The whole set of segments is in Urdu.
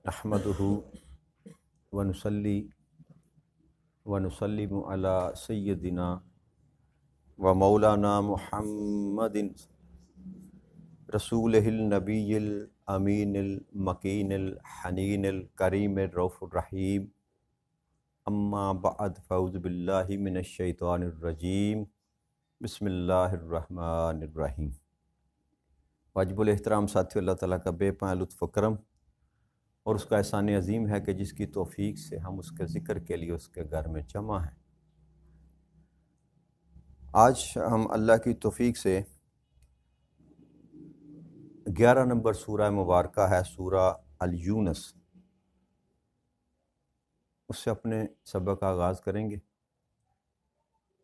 نحمدہ ونصلی ونسلم علی سیدنا و مولانا محمد رسولہ النبی الامین المکین الحنین الکریم الرؤوف الرحیم اما بعد فاعوذ باللہ من الشیطان الرجیم بسم اللہ الرحمن الرحیم۔ واجب الاحترام ساتھیو، اللہ تعالیٰ کا بے پناہ لطف و کرم اور اس کا احسان عظیم ہے کہ جس کی توفیق سے ہم اس کے ذکر کے لیے اس کے گھر میں جمع ہیں۔ آج ہم اللہ کی توفیق سے 11 نمبر سورہ مبارکہ ہے، سورہ الیونس، اس سے اپنے سبق کا آغاز کریں گے۔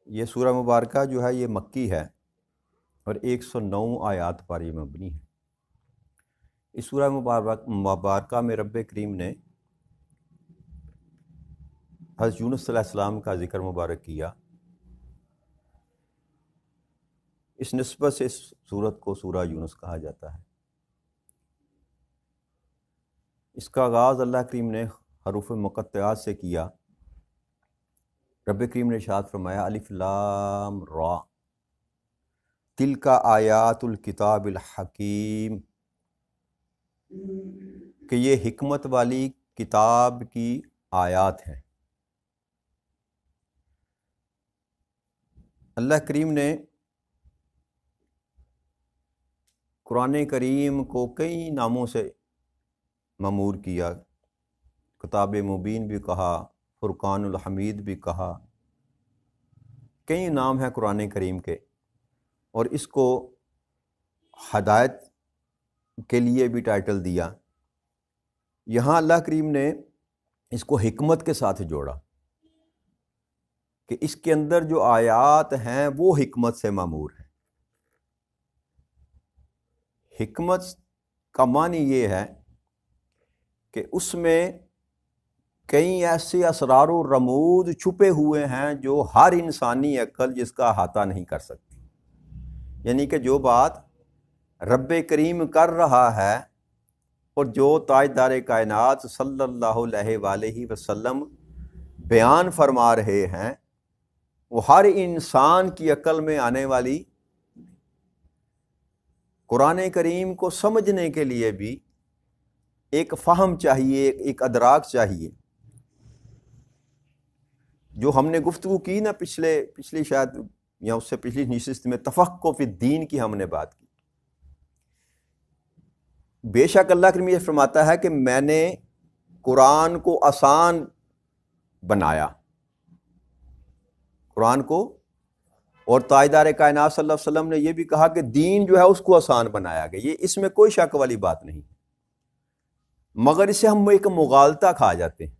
یہ سورہ مبارکہ جو ہے یہ مکی ہے اور 109 آیات پر یہ مبنی ہے۔ اس سورہ مبارکہ میں رب کریم نے حضرت یونس علیہ السلام کا ذکر مبارک کیا۔ اس نسبت سے اس سورت کو سورہ یونس کہا جاتا ہے۔ اس کا آغاز اللہ کریم نے حروف مقطعات سے کیا۔ رب کریم نے ارشاد فرمایا الف لام را تلک آیات الکتاب الحکیم، کہ یہ حکمت والی کتاب کی آیات ہیں۔ اللہ کریم نے قرآن کریم کو کئی ناموں سے معمور کیا۔ کتاب مبین بھی کہا، فرقان الحمید بھی کہا، کئی نام ہیں قرآن کریم کے، اور اس کو ہدایت کے لیے بھی ٹائٹل دیا۔ یہاں اللہ کریم نے اس کو حکمت کے ساتھ جوڑا کہ اس کے اندر جو آیات ہیں وہ حکمت سے معمور ہیں۔ حکمت کا معنی یہ ہے کہ اس میں کئی ایسے اسرار و رموز چھپے ہوئے ہیں جو ہر انسانی عقل جس کا احاطہ نہیں کر سکتی۔ یعنی کہ جو بات رب کریم کر رہا ہے اور جو تاجدار کائنات صلی اللہ علیہ وآلہ وسلم بیان فرما رہے ہیں وہ ہر انسان کی عقل میں آنے والی، قرآن کریم کو سمجھنے کے لیے بھی ایک فہم چاہیے، ایک ادراک چاہیے۔ جو ہم نے گفتگو کی نا پچھلی شاید یا اس سے پچھلی نشست میں تفقہ فی الدین کی ہم نے بات کی۔ بے شک اللہ کریم یہ فرماتا ہے کہ میں نے قرآن کو آسان بنایا، قرآن کو، اور تاجدار کائنات صلی اللہ علیہ وسلم نے یہ بھی کہا کہ دین جو ہے اس کو آسان بنایا گیا۔ یہ اس میں کوئی شک والی بات نہیں، مگر اسے ہم ایک مغالطہ کھا جاتے ہیں،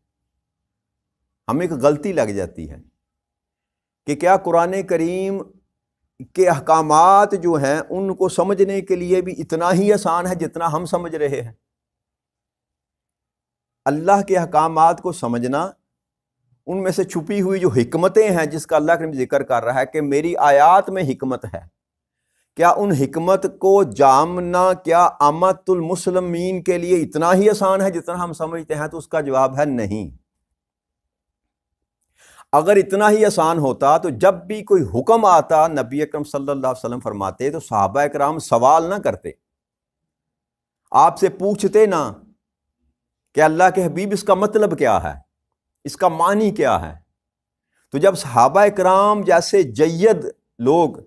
ہمیں ایک غلطی لگ جاتی ہے کہ کیا قرآن کریم کے احکامات جو ہیں ان کو سمجھنے کے لیے بھی اتنا ہی آسان ہے جتنا ہم سمجھ رہے ہیں۔ اللہ کے احکامات کو سمجھنا، ان میں سے چھپی ہوئی جو حکمتیں ہیں جس کا اللہ کریم ذکر کر رہا ہے کہ میری آیات میں حکمت ہے، کیا ان حکمت کو جاننا کیا عامۃ المسلمین کے لیے اتنا ہی آسان ہے جتنا ہم سمجھتے ہیں؟ تو اس کا جواب ہے نہیں۔ اگر اتنا ہی آسان ہوتا تو جب بھی کوئی حکم آتا نبی اکرم صلی اللہ علیہ وسلم فرماتے تو صحابہ اکرام سوال نہ کرتے، آپ سے پوچھتے نہ کہ اللہ کے حبیب اس کا مطلب کیا ہے، اس کا معنی کیا ہے۔ تو جب صحابہ اکرام جیسے جید لوگ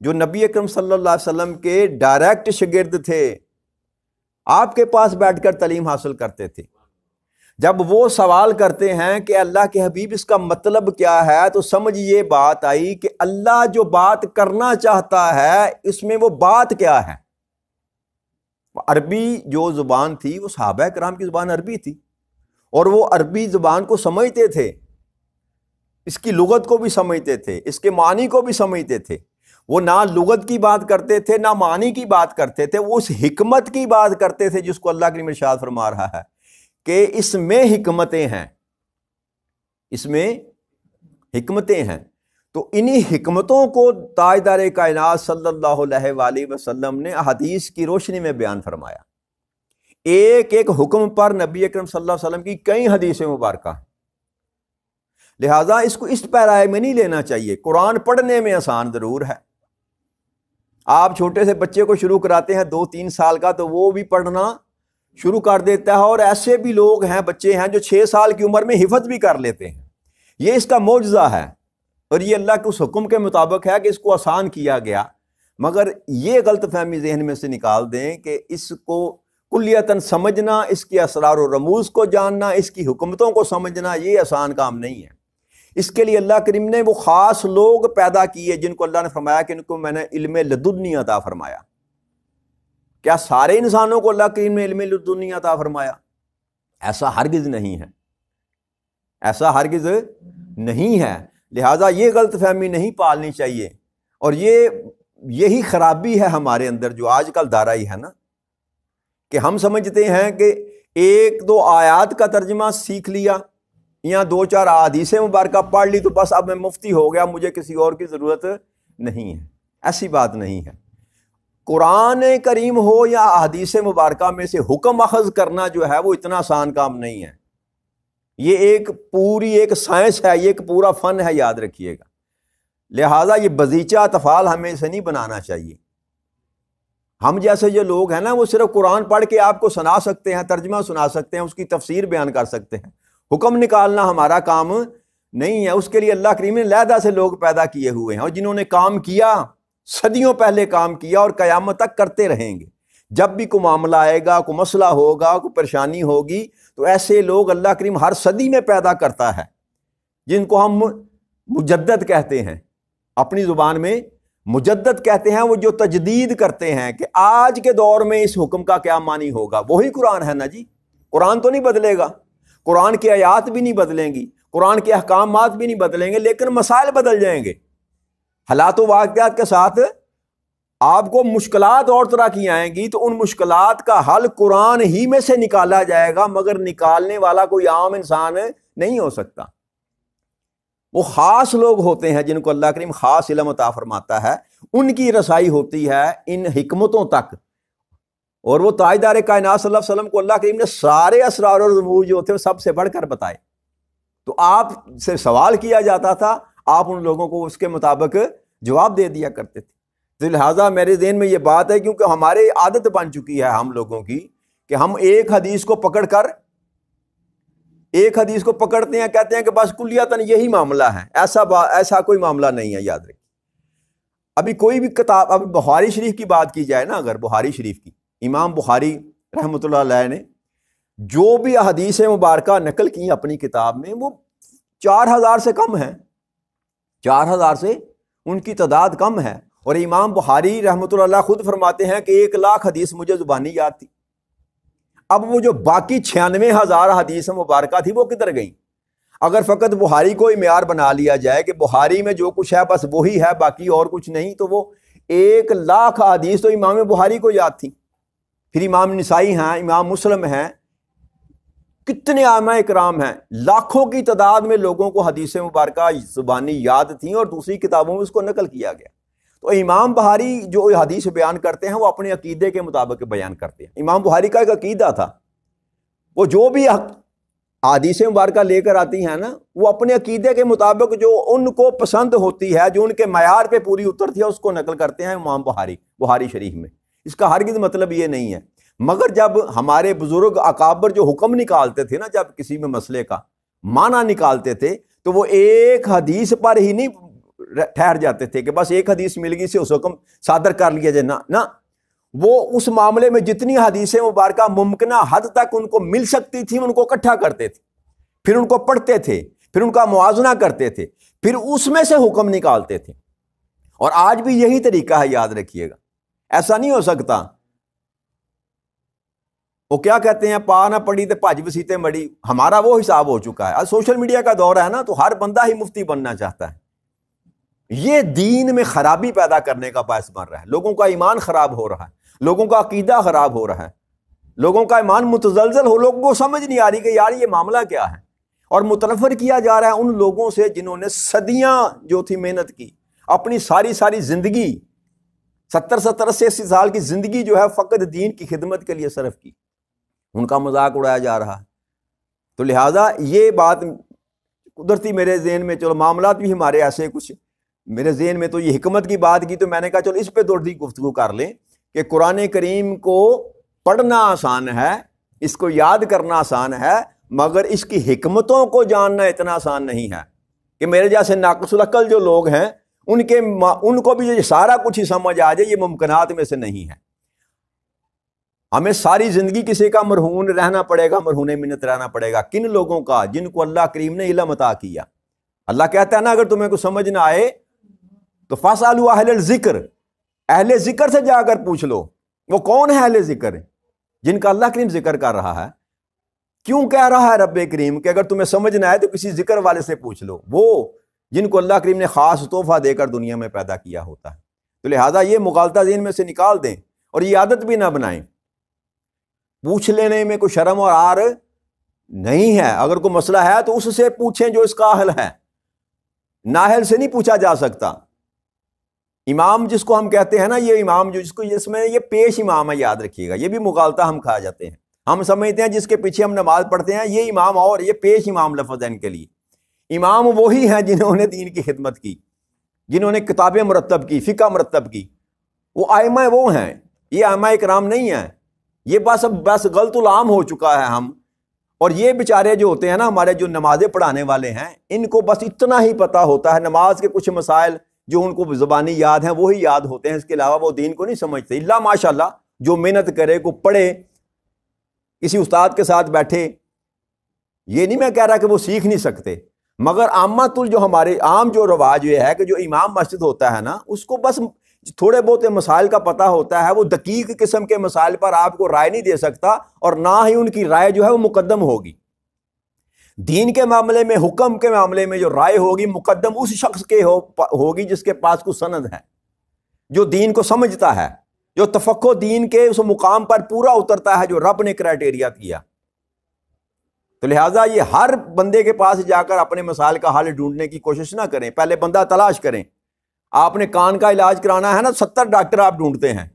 جو نبی اکرم صلی اللہ علیہ وسلم کے ڈائریکٹ شاگرد تھے، آپ کے پاس بیٹھ کر تعلیم حاصل کرتے تھے، جب وہ سوال کرتے ہیں کہ اللہ کے حبیب اس کا مطلب کیا ہے، تو سمجھ یہ بات آئی کہ اللہ جو بات کرنا چاہتا ہے اس میں وہ بات کیا ہے۔ عربی جو زبان تھی وہ صحابہ کرام کی زبان عربی تھی، اور وہ عربی زبان کو سمجھتے تھے، اس کی لغت کو بھی سمجھتے تھے، اس کے معنی کو بھی سمجھتے تھے۔ وہ نہ لغت کی بات کرتے تھے نہ معنی کی بات کرتے تھے، وہ اس حکمت کی بات کرتے تھے جس کو اللہ کریم ارشاد فرما رہا ہے کہ اس میں حکمتیں ہیں، اس میں حکمتیں ہیں۔ تو انہی حکمتوں کو تاجدار کائنات صلی اللہ علیہ وآلہ وسلم نے احادیث کی روشنی میں بیان فرمایا۔ ایک ایک حکم پر نبی اکرم صلی اللہ علیہ وسلم کی کئی حدیثیں مبارکہ ہیں، لہٰذا اس کو اس پیرائے میں نہیں لینا چاہیے۔ قرآن پڑھنے میں آسان ضرور ہے، آپ چھوٹے سے بچے کو شروع کراتے ہیں 2-3 سال کا تو وہ بھی پڑھنا شروع کر دیتا ہے، اور ایسے بھی لوگ ہیں، بچے ہیں جو 6 سال کی عمر میں حفظ بھی کر لیتے ہیں۔ یہ اس کا معجزہ ہے، اور یہ اللہ کے اس حکم کے مطابق ہے کہ اس کو آسان کیا گیا۔ مگر یہ غلط فہمی ذہن میں سے نکال دیں کہ اس کو کلیتاً سمجھنا، اس کی اسرار و رموز کو جاننا، اس کی حکمتوں کو سمجھنا، یہ آسان کام نہیں ہے۔ اس کے لیے اللہ کریم نے وہ خاص لوگ پیدا کیے جن کو اللہ نے فرمایا کہ ان کو میں نے علم لدنی عطا فرمایا۔ کیا سارے انسانوں کو اللہ کریم نے علم لدنی عطا فرمایا؟ ایسا ہرگز نہیں ہے، ایسا ہرگز نہیں ہے۔ لہٰذا یہ غلط فہمی نہیں پالنی چاہیے، اور یہی خرابی ہے ہمارے اندر جو آج کل دارائی ہے نا، کہ ہم سمجھتے ہیں کہ 1-2 آیات کا ترجمہ سیکھ لیا یا 2-4 احادیث مبارکہ پڑھ لی تو بس اب میں مفتی ہو گیا، مجھے کسی اور کی ضرورت نہیں ہے۔ ایسی بات نہیں ہے۔ قرآن کریم ہو یا احادیث مبارکہ میں سے حکم اخذ کرنا جو ہے وہ اتنا آسان کام نہیں ہے۔ یہ ایک سائنس ہے، یہ ایک پورا فن ہے، یاد رکھیے گا۔ لہٰذا یہ بزیچہ اطفال ہمیں اسے نہیں بنانا چاہیے۔ ہم جیسے جو لوگ ہیں نا، وہ صرف قرآن پڑھ کے آپ کو سنا سکتے ہیں، ترجمہ سنا سکتے ہیں، اس کی تفسیر بیان کر سکتے ہیں، حکم نکالنا ہمارا کام نہیں ہے۔ اس کے لیے اللہ کریم نے علیحدہ سے لوگ پیدا کیے ہوئے ہیں، اور جنہوں نے کام کیا، صدیوں پہلے کام کیا، اور قیامت تک کرتے رہیں گے۔ جب بھی کوئی معاملہ آئے گا، کوئی مسئلہ ہوگا، کوئی پریشانی ہوگی، تو ایسے لوگ اللہ کریم ہر صدی میں پیدا کرتا ہے، جن کو ہم مجدد کہتے ہیں، اپنی زبان میں مجدد کہتے ہیں، وہ جو تجدید کرتے ہیں کہ آج کے دور میں اس حکم کا کیا معنی ہوگا۔ وہی قرآن ہے نا جی، قرآن تو نہیں بدلے گا، قرآن کی آیات بھی نہیں بدلیں گی، قرآن کے احکامات بھی نہیں بدلیں گے، لیکن مسائل بدل جائیں گے۔ حالات و واقعات کے ساتھ آپ کو مشکلات اور طرح کی آئیں گی، تو ان مشکلات کا حل قرآن ہی میں سے نکالا جائے گا، مگر نکالنے والا کوئی عام انسان نہیں ہو سکتا۔ وہ خاص لوگ ہوتے ہیں جن کو اللہ کریم خاص علم عطا فرماتا ہے، ان کی رسائی ہوتی ہے ان حکمتوں تک۔ اور وہ تاجدار کائنات صلی اللہ علیہ وسلم کو اللہ کریم نے سارے اسرار اور رموز جو تھے وہ سب سے بڑھ کر بتائے، تو آپ سے سوال کیا جاتا تھا، آپ ان لوگوں کو اس کے مطابق جواب دے دیا کرتے تھے۔ تو لہٰذا میرے ذہن میں یہ بات ہے، کیونکہ ہماری عادت بن چکی ہے ہم لوگوں کی کہ ہم ایک حدیث کو پکڑتے ہیں، کہتے ہیں کہ بس کلیاتاً یہی معاملہ ہے۔ ایسا کوئی معاملہ نہیں ہے، یاد رکھیں۔ ابھی کوئی بھی کتاب، اب بخاری شریف کی بات کی جائے نا، اگر بخاری شریف کی، امام بخاری رحمۃ اللہ علیہ نے جو بھی احادیث مبارکہ نقل کی اپنی کتاب میں، وہ 4000 سے کم ہیں، 4000 سے ان کی تعداد کم ہے۔ اور امام بخاری رحمۃ اللہ علیہ خود فرماتے ہیں کہ 1,00,000 حدیث مجھے زبانی یاد تھی۔ اب وہ جو باقی 96,000 حدیث مبارکہ تھی وہ کدھر گئیں؟ اگر فقط بخاری کو ہی معیار بنا لیا جائے کہ بخاری میں جو کچھ ہے بس وہی ہے، باقی اور کچھ نہیں، تو وہ 1,00,000 حدیث تو امام بخاری کو یاد تھی۔ پھر امام نسائی ہیں، امام مسلم ہیں، کتنے ائمہ اکرام ہیں، لاکھوں کی تعداد میں لوگوں کو حدیث مبارکہ زبانی یاد تھیں، اور دوسری کتابوں میں اس کو نقل کیا گیا۔ تو امام بخاری جو حدیث بیان کرتے ہیں وہ اپنے عقیدے کے مطابق بیان کرتے ہیں۔ امام بخاری کا ایک عقیدہ تھا، وہ جو بھی حدیث مبارکہ لے کر آتی ہیں نا، وہ اپنے عقیدے کے مطابق جو ان کو پسند ہوتی ہے، جو ان کے معیار پہ پوری اترتی ہے، اس کو نقل کرتے ہیں امام بخاری شریف میں۔ اس کا ہرگز مطلب یہ نہیں ہے۔ مگر جب ہمارے بزرگ اکابر جو حکم نکالتے تھے نا، جب کسی میں مسئلے کا معنی نکالتے تھے، تو وہ ایک حدیث پر ہی نہیں ٹھہر جاتے تھے کہ بس ایک حدیث مل گئی سے اس حکم صادر کر لیا جائے، نہ، وہ اس معاملے میں جتنی حدیث مبارکہ ممکنہ حد تک ان کو مل سکتی تھی ان کو اکٹھا کرتے تھے، پھر ان کو پڑھتے تھے، پھر ان کا موازنہ کرتے تھے، پھر اس میں سے حکم نکالتے تھے۔ اور آج بھی یہی طریقہ ہے، یاد رکھیے گا۔ ایسا نہیں ہو سکتا، وہ کیا کہتے ہیں، پا نہ پڑی تے بھج وسیتے مڑی، ہمارا وہ حساب ہو چکا ہے۔ آج سوشل میڈیا کا دور ہے نا، تو ہر بندہ ہی مفتی بننا چاہتا ہے۔ یہ دین میں خرابی پیدا کرنے کا باعث بن رہا ہے، لوگوں کا ایمان خراب ہو رہا ہے، لوگوں کا عقیدہ خراب ہو رہا ہے، لوگوں کا ایمان متزلزل ہو، لوگوں کو سمجھ نہیں آ رہی کہ یار یہ معاملہ کیا ہے، اور متنفر کیا جا رہا ہے ان لوگوں سے جنہوں نے صدیاں جو تھی محنت کی، اپنی ساری زندگی 70 80 سال کی زندگی جو ہے فقط دین کی خدمت کے لیے صرف کی۔ ان کا مذاق اڑایا جا رہا ہے۔ تو لہٰذا یہ بات قدرتی میرے ذہن میں، چلو معاملات بھی ہمارے ایسے کچھ میرے ذہن میں، تو یہ حکمت کی بات کی تو میں نے کہا چلو اس پہ تھوڑی سی گفتگو کر لیں کہ قرآن کریم کو پڑھنا آسان ہے، اس کو یاد کرنا آسان ہے، مگر اس کی حکمتوں کو جاننا اتنا آسان نہیں ہے کہ میرے جیسے ناقص العقل جو لوگ ہیں ان کو بھی یہ سارا کچھ ہی سمجھ آ جائے، یہ ممکنات میں سے نہیں ہے۔ ہمیں ساری زندگی کسی کا مرہون رہنا پڑے گا، مرہون منت رہنا پڑے گا۔ کن لوگوں کا؟ جن کو اللہ کریم نے علم عطا کیا۔ اللہ کہتا ہے نا اگر تمہیں کچھ سمجھ نہ آئے تو فاسألوا اہل الذکر، اہل ذکر سے جا کر پوچھ لو۔ وہ کون ہے اہل ذکر؟ جن کا اللہ کریم ذکر کر رہا ہے۔ کیوں کہہ رہا ہے رب کریم کہ اگر تمہیں سمجھ نہ آئے تو کسی ذکر والے سے پوچھ لو، وہ جن کو اللہ کریم نے خاص تحفہ دے کر دنیا میں پیدا کیا ہوتا ہے۔ تو لہٰذا یہ مغالطہ ذہن میں سے نکال دیں اور یہ عادت بھی نہ بنائیں۔ پوچھ لینے میں کوئی شرم اور عار نہیں ہے۔ اگر کوئی مسئلہ ہے تو اس سے پوچھیں جو اس کا اہل ہے، نااہل سے نہیں پوچھا جا سکتا۔ امام جس کو ہم کہتے ہیں نا، یہ امام جس میں یہ پیش امام ہے، یاد رکھیے گا، یہ بھی مغالطہ ہم کھا جاتے ہیں۔ ہم سمجھتے ہیں جس کے پیچھے ہم نماز پڑھتے ہیں یہ امام، اور یہ پیش امام لفظ ہے ان کے لیے۔ امام وہی ہیں جنہوں نے دین کی خدمت کی، جنہوں نے کتابیں مرتب کی، فقہ مرتب کی، وہ ائمہ وہ ہیں، یہ ائمہ اکرام نہیں ہیں۔ یہ بس غلط العام ہو چکا ہے ہم، اور یہ بیچارے جو ہوتے ہیں نا ہمارے جو نمازیں پڑھانے والے ہیں، ان کو بس اتنا ہی پتہ ہوتا ہے، نماز کے کچھ مسائل جو ان کو زبانی یاد ہیں وہی یاد ہوتے ہیں، اس کے علاوہ وہ دین کو نہیں سمجھتے۔ اللہ ماشاءاللہ جو محنت کرے، کو پڑھے، کسی استاد کے ساتھ بیٹھے، یہ نہیں میں کہہ رہا کہ وہ سیکھ نہیں سکتے، مگر جو ہمارے عام جو رواج یہ ہے کہ جو امام مسجد ہوتا ہے نا، اس کو بس تھوڑے بہت مسائل کا پتہ ہوتا ہے، وہ دقیق قسم کے مسائل پر آپ کو رائے نہیں دے سکتا، اور نہ ہی ان کی رائے جو ہے وہ مقدم ہوگی۔ دین کے معاملے میں، حکم کے معاملے میں جو رائے ہوگی مقدم اس شخص کے ہوگی جس کے پاس کچھ سند ہے، جو دین کو سمجھتا ہے، جو تفقہ دین کے اس مقام پر پورا اترتا ہے جو رب نے کرائٹیریا کیا۔ تو لہٰذا یہ ہر بندے کے پاس جا کر اپنے مسائل کا حل ڈھونڈنے کی کوشش نہ کریں، پہلے بندہ تلاش کریں۔ آپ نے کان کا علاج کرانا ہے نا، 70 ڈاکٹر آپ ڈھونڈتے ہیں،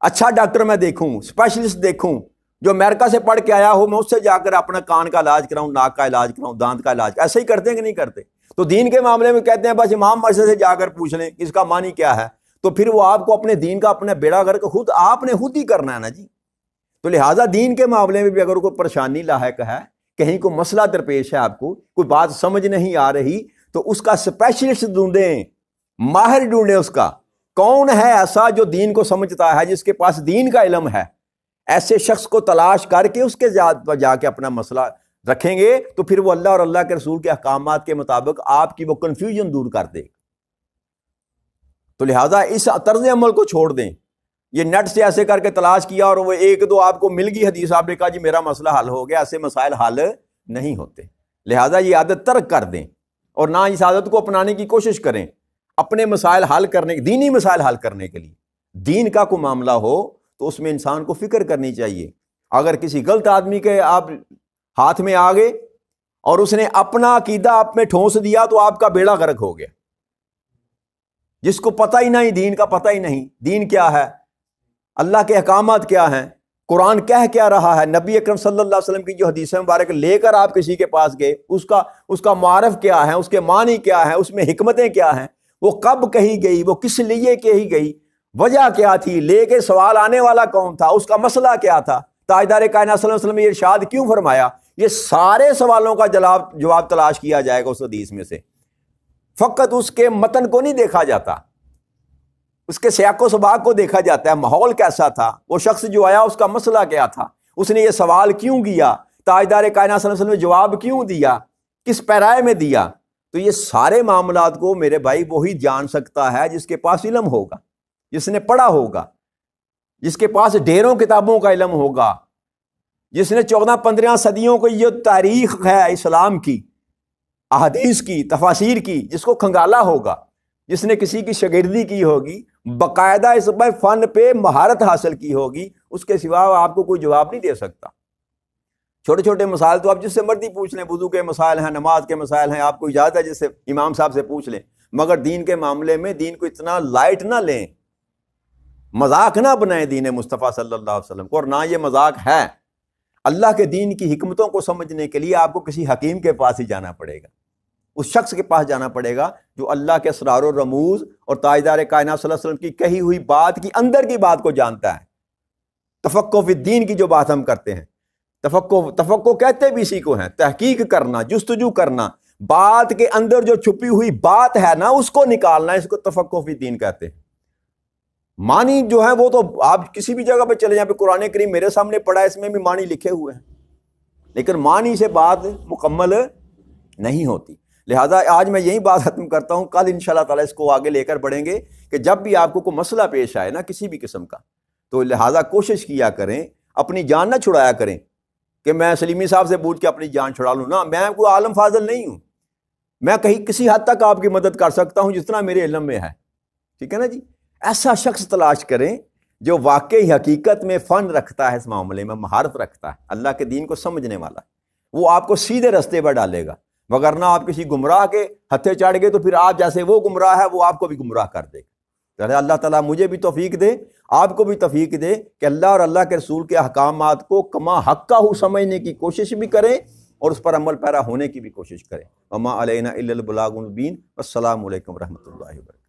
اچھا ڈاکٹر میں دیکھوں، اسپیشلسٹ دیکھوں، جو امریکہ سے پڑھ کے آیا ہو، میں اس سے جا کر اپنا کان کا علاج کراؤں، ناک کا علاج کراؤں، دانت کا علاج۔ ایسے ہی کرتے ہیں کہ نہیں کرتے؟ تو دین کے معاملے میں کہتے ہیں بس امام مسجد سے جا کر پوچھ لیں اس کا معنی کیا ہے، تو پھر وہ آپ کو اپنے دین کا اپنا بیڑا غرق آپ نے خود ہی کرنا ہے نا جی۔ تو لہٰذا دین کے معاملے میں بھی اگر کوئی پریشانی لاحق ہے، کہیں کوئی مسئلہ درپیش ہے، آپ کو کوئی بات سمجھ نہیں آ رہی، تو اس کا اسپیشلسٹ ڈھونڈیں، ماہر ڈھونڈیں۔ اس کا کون ہے ایسا جو دین کو سمجھتا ہے، جس کے پاس دین کا علم ہے، ایسے شخص کو تلاش کر کے اس کے جا کے اپنا مسئلہ رکھیں گے، تو پھر وہ اللہ اور اللہ کے رسول کے احکامات کے مطابق آپ کی وہ کنفیوژن دور کر دے۔ تو لہٰذا اس طرز عمل کو چھوڑ دیں۔ یہ نیٹ سے ایسے کر کے تلاش کیا اور وہ ایک دو آپ کو مل گئی حدیث، آپ نے کہا جی میرا مسئلہ حل ہو گیا، ایسے مسائل حل نہیں ہوتے۔ لہٰذا یہ عادت ترک کر دیں، اور نہ اس عادت کو اپنانے کی کوشش کریں اپنے مسائل حل کرنے، دینی مسائل حل کرنے کے لیے۔ دین کا کوئی معاملہ ہو تو اس میں انسان کو فکر کرنی چاہیے۔ اگر کسی غلط آدمی کے آپ ہاتھ میں آ گئے اور اس نے اپنا عقیدہ آپ میں ٹھونس دیا تو آپ کا بیڑا غرق ہو گیا۔ جس کو پتہ ہی نہیں، دین کا پتہ ہی نہیں، دین کیا ہے، اللہ کے احکامات کیا ہیں، قرآن کہہ کیا رہا ہے، نبی اکرم صلی اللہ علیہ وسلم کی جو حدیث مبارک لے کر آپ کسی کے پاس گئے، اس کا معرف کیا ہے، اس کے معنی کیا ہے، اس میں حکمتیں کیا ہیں، وہ کب کہی گئی، وہ کس لیے کہی گئی، وجہ کیا تھی، لے کے سوال آنے والا کون تھا، اس کا مسئلہ کیا تھا، تاجدار کائنات صلی اللہ علیہ وسلم نے ارشاد کیوں فرمایا، یہ سارے سوالوں کا جواب تلاش کیا جائے گا اس حدیث میں سے۔ فقط اس کے متن کو نہیں دیکھا جاتا، اس کے سیاق و سباق کو دیکھا جاتا ہے، ماحول کیسا تھا، وہ شخص جو آیا اس کا مسئلہ کیا تھا، اس نے یہ سوال کیوں کیا، تاجدار کائنات صلی اللہ علیہ وسلم نے جواب کیوں دیا، کس پیرائے میں دیا۔ تو یہ سارے معاملات کو میرے بھائی وہی جان سکتا ہے جس کے پاس علم ہوگا، جس نے پڑھا ہوگا، جس کے پاس ڈھیروں کتابوں کا علم ہوگا، جس نے 14-15 صدیوں کو یہ تاریخ ہے اسلام کی، احادیث کی، تفاسیر کی، جس کو کھنگالا ہوگا، جس نے کسی کی شاگردی کی ہوگی، باقاعدہ اس فن پہ مہارت حاصل کی ہوگی، اس کے سوا آپ کو کوئی جواب نہیں دے سکتا۔ چھوٹے چھوٹے مسائل تو آپ جس سے مرضی پوچھ لیں، وضو کے مسائل ہیں، نماز کے مسائل ہیں، آپ کو اجازت ہے جس سے امام صاحب سے پوچھ لیں، مگر دین کے معاملے میں دین کو اتنا لائٹ نہ لیں، مذاق نہ بنائیں دین مصطفیٰ صلی اللہ علیہ وسلم کو، اور نہ یہ مذاق ہے۔ اللہ کے دین کی حکمتوں کو سمجھنے کے لیے آپ کو کسی حکیم کے پاس ہی جانا پڑے گا، اس شخص کے پاس جانا پڑے گا جو اللہ کے اسرار و رموز اور تاجدار کائنات صلی اللہ علیہ وسلم کی کہی ہوئی بات کی اندر کی بات کو جانتا ہے۔ تفقہ فی الدین کی جو بات ہم کرتے ہیں، تفقہ کہتے بھی اسی کو ہیں، تحقیق کرنا، جستجو کرنا، بات کے اندر جو چھپی ہوئی بات ہے نا اس کو نکالنا، اس کو تفقہ فی الدین کہتے ہیں۔ معنی جو ہے وہ تو آپ کسی بھی جگہ پہ چلے جائیں، پہ قرآن کریم میرے سامنے پڑھا ہے، اس میں بھی معنی لکھے ہوئے ہیں، لیکن معنی سے بات مکمل نہیں ہوتی۔ لہٰذا آج میں یہی بات ختم کرتا ہوں، کل انشاءاللہ تعالیٰ اس کو آگے لے کر بڑھیں گے کہ جب بھی آپ کو کوئی مسئلہ پیش آئے نا کسی بھی قسم کا، تو لہٰذا کوشش کیا کریں، اپنی جان نہ چھڑایا کریں کہ میں سلیمی صاحب سے پوچھ کے اپنی جان چھڑا لوں، نہ، میں کوئی عالم فاضل نہیں ہوں، میں کہیں کسی حد تک آپ کی مدد کر سکتا ہوں جتنا میرے علم میں ہے، ٹھیک ہے نا جی۔ ایسا شخص تلاش کریں جو واقعی حقیقت میں فن رکھتا ہے، اس معاملے میں مہارت رکھتا ہے، اللہ کے دین کو سمجھنے والا، وہ آپ کو سیدھے رستے پر ڈالے گا، وگرنہ آپ کسی گمراہ کے ہتھے چڑھ گئے تو پھر آپ جیسے وہ گمراہ ہے وہ آپ کو بھی گمراہ کر دے گا۔ اللہ تعالیٰ مجھے بھی توفیق دے، آپ کو بھی توفیق دے کہ اللہ اور اللہ کے رسول کے احکامات کو کما حقہ سمجھنے کی کوشش بھی کریں اور اس پر عمل پیرا ہونے کی بھی کوشش کریں۔ وما علینا الا البلاغ المبین۔ السلام علیکم ورحمۃ اللہ وبرکاتہ۔